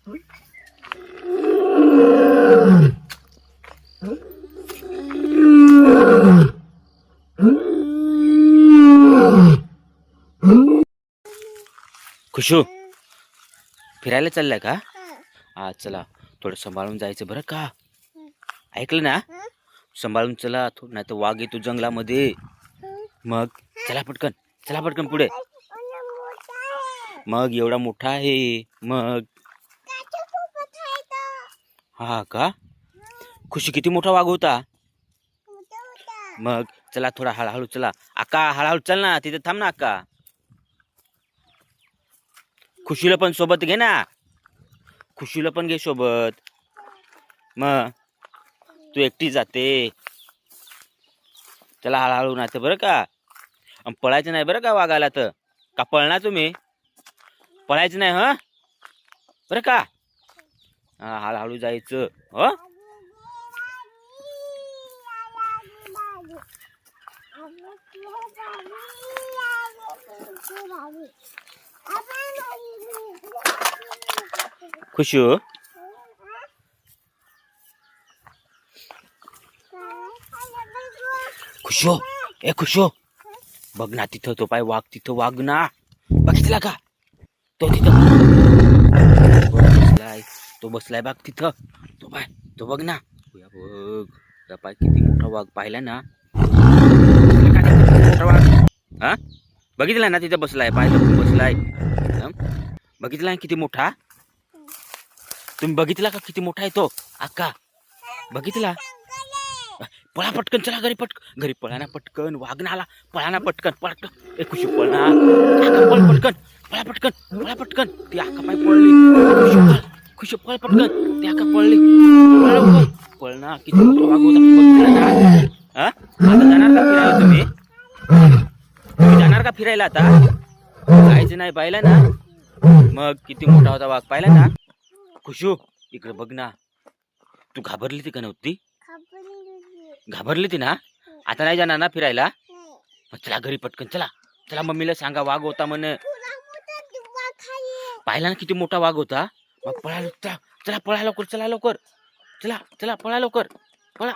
खुशू फिरायला चाललाय का? हा चला, थोडं सांभाळून जायचं बरं का? ऐकलं ना? सांभाळून चला, नाही तर वाघ येतो जंगलामध्ये. मग चला पटकन, चला पटकन पुढे. मग एवढा मोठा आहे. मग हा का? खुशी किती मोठा वाघ होता. मग चला थोडा हळूहळू चला. आका हळूहळू चल ना, तिथे थांब ना आका. खुशीला पण सोबत घे ना. खुशीला पण घे सोबत. मग तू एकटी जाते. चला हळूहळू, नाही तर बरं का. पळायचं नाही बरं का वाघाला तर. का पळणार तुम्ही? पळायचं नाही ह बरं का. हा हळूहळू जायचं हो. खुशू खुशो ए खुशो, बघ ना तिथं तो पाय वाघ, तिथं वाघ ना. बघितला का? तो तिथं बसलाय. तो बसलाय बघ तिथं. तो पाय, तो बघ ना. बघ त्या पाय किती मोठा वाघ पाहिला ना. मोठा वाघ हा बघितला ना, तिथं बसलाय, पाय बसलाय. बघितला किती मोठा. तुम्ही बघितला का किती मोठा आहे तो? अक्का बघितला? पळा पटकन, चला घरी पटकन, घरी पळा ना पटकन. वाघ ना आला, पळा ना पटकन पटकन. ए खुशी पळ ना, पळ पटकन, पळा पटकन, पळा पटकन. ती आका पाय पळली. खुशी पळ पटकन, ती आका पळली. पळ ना, किती मोठा वाघ होता बघितला ना. हा आता जाणार का फिरायला तुम्ही? तुम्ही जाणार का फिरायला आता? जायचं नाही पाहिलं ना. मग किती मोठा होता वाघ पाहिला ना. खुशू इकडे बघ ना. तू घाबरली ती का नव्हती? घाबरली ती ना. आता नाही जाणार ना फिरायला? चला घरी पटकन, चला चला. मम्मीला सांगा वाघ होता म्हणे. पाहिला ना किती मोठा वाघ होता. मग पळा, चला पळा लवकर, चला लवकर, चला चला पळा लवकर, पळा.